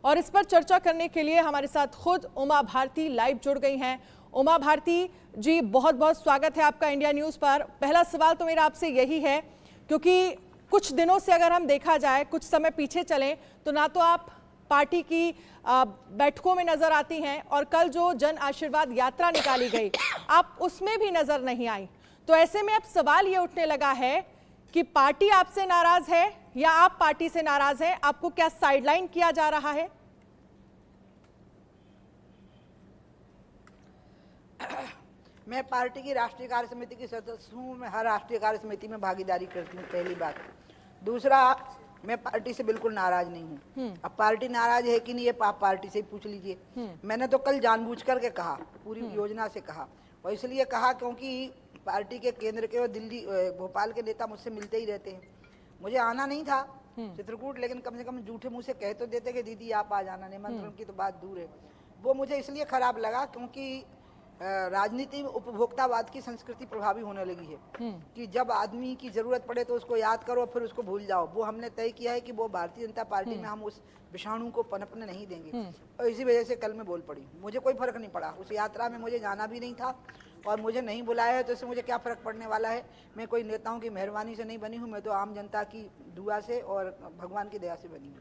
और इस पर चर्चा करने के लिए हमारे साथ खुद उमा भारती लाइव जुड़ गई हैं। उमा भारती जी, बहुत बहुत स्वागत है आपका इंडिया न्यूज़ पर। पहला सवाल तो मेरा आपसे यही है, क्योंकि कुछ दिनों से अगर हम देखा जाए, कुछ समय पीछे चलें, तो ना तो आप पार्टी की बैठकों में नजर आती हैं और कल जो जन आशीर्वाद यात्रा निकाली गई आप उसमें भी नजर नहीं आई। तो ऐसे में अब सवाल ये उठने लगा है कि पार्टी आपसे नाराज है या आप पार्टी से नाराज हैं? आपको क्या साइडलाइन किया जा रहा है? मैं पार्टी की राष्ट्रीय कार्य समिति की सदस्य हूँ। मैं हर राष्ट्रीय कार्य समिति में भागीदारी करती हूँ, पहली बात। दूसरा, मैं पार्टी से बिल्कुल नाराज नहीं हूँ। अब पार्टी नाराज है कि नहीं, ये आप पार्टी से ही पूछ लीजिए। मैंने तो कल जानबूझ करके कहा, पूरी योजना से कहा, और इसलिए कहा क्योंकि पार्टी के केंद्र के और दिल्ली भोपाल के नेता मुझसे मिलते ही रहते हैं। मुझे आना नहीं था चित्रकूट, लेकिन कम से कम झूठे मुंह से कह तो देते कि दीदी आप आ जाना, निमंत्रण की तो बात दूर है। वो मुझे इसलिए खराब लगा क्योंकि राजनीति में उपभोक्तावाद की संस्कृति प्रभावी होने लगी है कि जब आदमी की जरूरत पड़े तो उसको याद करो, फिर उसको भूल जाओ। वो हमने तय किया है कि वो भारतीय जनता पार्टी में हम उस विषाणु को पनपने नहीं देंगे, और इसी वजह से कल मैं बोल पड़ी। मुझे कोई फर्क नहीं पड़ा, उस यात्रा में मुझे जाना भी नहीं था और मुझे नहीं बुलाया है, तो इससे मुझे क्या फर्क पड़ने वाला है। मैं कोई नेताओं की मेहरबानी से नहीं बनी हूँ, मैं तो आम जनता की दुआ से और भगवान की दया से बनी हूँ।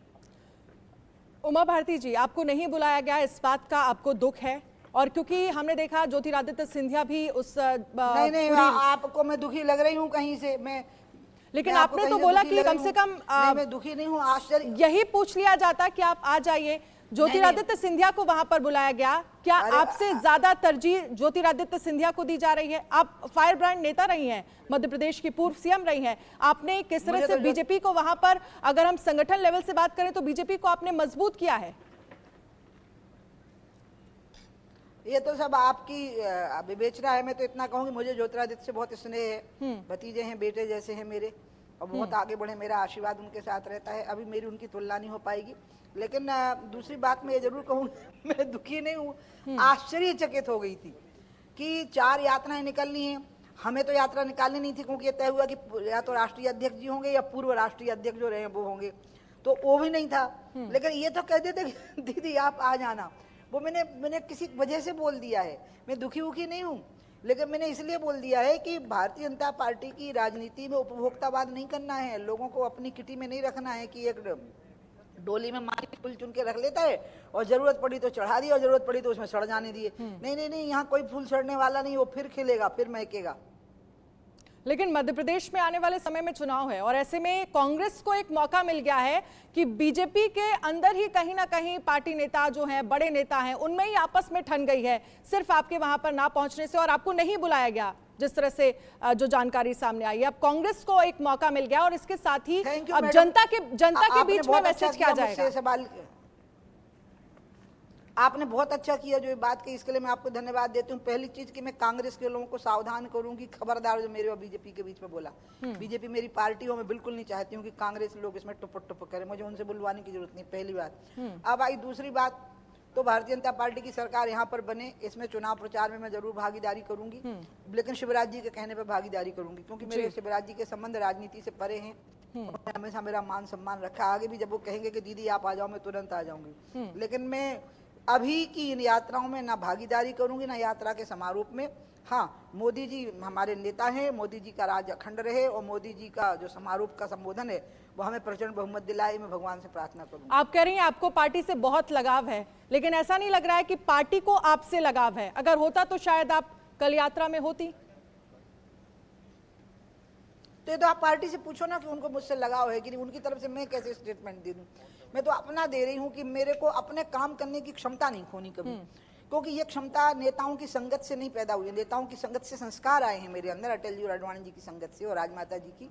उमा भारती जी, आपको नहीं बुलाया गया, इस बात का आपको दुख है? और क्योंकि हमने देखा ज्योतिरादित्य सिंधिया भी उस नहीं, आपको मैं दुखी लग रही हूँ कहीं से? लेकिन आपने तो बोला कि कम से कम मैं दुखी नहीं हूँ। आश्चर्य यही पूछ लिया जाता कि आप आ जाइए। ज्योतिरादित्य सिंधिया को वहां पर बुलाया गया, क्या आपसे ज्यादा तरजीह ज्योतिरादित्य सिंधिया को दी जा रही है? आप फायर ब्रांड नेता रही हैं, मध्य प्रदेश की पूर्व सीएम रही हैं। आपने किस तरह से बीजेपी को वहां पर, अगर हम संगठन लेवल से बात करें तो बीजेपी को आपने मजबूत किया है? ये तो सब आपकी विवेचना है। मैं तो इतना कहूंगी, मुझे ज्योतिरादित्य से बहुत स्नेह है। भतीजे हैं, बेटे जैसे हैं मेरे, और बहुत आगे बढ़े, मेरा आशीर्वाद उनके साथ रहता है। अभी मेरी उनकी तुलना नहीं हो पाएगी। लेकिन दूसरी बात मैं ये जरूर कहूँगी, मैं दुखी नहीं हूँ, आश्चर्यचकित हो गई थी कि 4 यात्राएं निकलनी है। हमें तो यात्रा निकालनी नहीं थी, क्योंकि ये तय हुआ कि या तो राष्ट्रीय अध्यक्ष जी होंगे या पूर्व राष्ट्रीय अध्यक्ष जो रहे वो होंगे, तो वो भी नहीं था। लेकिन ये तो कह देते कि दीदी आप आ जाना। वो मैंने किसी वजह से बोल दिया है। मैं दुखी उखी नहीं हूँ, लेकिन मैंने इसलिए बोल दिया है कि भारतीय जनता पार्टी की राजनीति में उपभोक्तावाद नहीं करना है। लोगों को अपनी किटी में नहीं रखना है कि एक डोली में मालिक फूल चुन के रख लेता है और जरूरत पड़ी तो चढ़ा दिया और जरूरत पड़ी तो उसमें सड़ जाने दिए। नहीं, यहाँ कोई फूल सड़ने वाला नहीं, वो फिर खिलेगा, फिर महकेगा। लेकिन मध्य प्रदेश में आने वाले समय में चुनाव है और ऐसे में कांग्रेस को एक मौका मिल गया है कि बीजेपी के अंदर ही कहीं ना कहीं पार्टी नेता जो हैं, बड़े नेता हैं, उनमें ही आपस में ठन गई है, सिर्फ आपके वहां पर ना पहुंचने से, और आपको नहीं बुलाया गया। जिस तरह से जो जानकारी सामने आई, अब कांग्रेस को एक मौका मिल गया और इसके साथ ही अब जनता के बीच में मैसेज क्या जाएगा? आपने बहुत अच्छा किया जो ये बात की, इसके लिए मैं आपको धन्यवाद देती हूँ। पहली चीज कि मैं कांग्रेस के लोगों को सावधान करूंगी, खबरदार जो मेरे और बीजेपी के बीच में बोला। बीजेपी मेरी पार्टी हो, मैं बिल्कुल नहीं चाहती हूँ कि कांग्रेस लोग इसमें टुप करें। मुझे उनसे बुलवाने की जरूरत नहीं, पहली बात। अब आई दूसरी बात, तो भारतीय जनता पार्टी की सरकार यहाँ पर बने, इसमें चुनाव प्रचार में मैं जरूर भागीदारी करूंगी, लेकिन शिवराज जी के कहने पर भागीदारी करूंगी, क्योंकि मेरे शिवराज जी के संबंध राजनीति से परे हैं। हमेशा मेरा मान सम्मान रखा। आगे भी जब वो कहेंगे कि दीदी आप आ जाओ, मैं तुरंत आ जाऊंगी। लेकिन मैं अभी की इन यात्राओं में ना भागीदारी करूंगी, ना यात्रा के समारोह में। हाँ, मोदी जी हमारे नेता हैं, मोदी जी का राज अखंड रहे, और मोदी जी का जो समारोह का संबोधन है वो हमें प्रचंड बहुमत दिलाए, मैं भगवान से प्रार्थना करूंगी। आप कह रही हैं आपको पार्टी से बहुत लगाव है, लेकिन ऐसा नहीं लग रहा है कि पार्टी को आपसे लगाव है? अगर होता तो शायद आप कल यात्रा में होती। तो ये तो आप पार्टी से पूछो ना कि उनको मुझसे लगाव है कि नहीं। उनकी तरफ से मैं कैसे स्टेटमेंट दे दूं? मैं तो अपना दे रही हूँ कि मेरे को अपने काम करने की क्षमता नहीं खोनी कभी, क्योंकि ये क्षमता नेताओं की संगत से नहीं पैदा हुई है। नेताओं की संगत से संस्कार आए हैं मेरे अंदर, अटल जी और अडवाणी जी की संगत से और राजमाता जी की।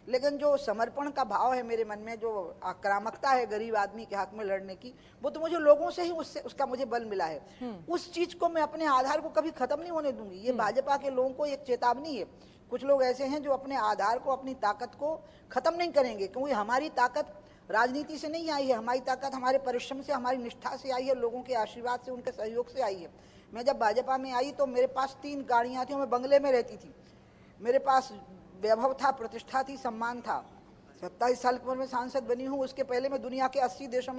लेकिन जो समर्पण का भाव है मेरे मन में, जो आक्रामकता है गरीब आदमी के हक में लड़ने की, वो तो मुझे लोगों से ही उसका मुझे बल मिला है। उस चीज को मैं अपने आधार को कभी खत्म नहीं होने दूंगी। ये भाजपा के लोगों को एक चेतावनी है। कुछ लोग ऐसे हैं जो अपने आधार को, अपनी ताकत को खत्म नहीं करेंगे, क्योंकि हमारी ताकत राजनीति से नहीं आई है। हमारी ताकत हमारे परिश्रम से, हमारी निष्ठा से आई है, लोगों के आशीर्वाद से, उनके सहयोग से आई है। मैं जब भाजपा में आई तो मेरे पास 3 गाड़ियां थी, मैं बंगले में रहती थी। मेरे पास वैभव था, प्रतिष्ठा थी, सम्मान था। 27 साल की उम्र में सांसद बनी हूँ। उसके पहले मैं दुनिया के 80 देशों में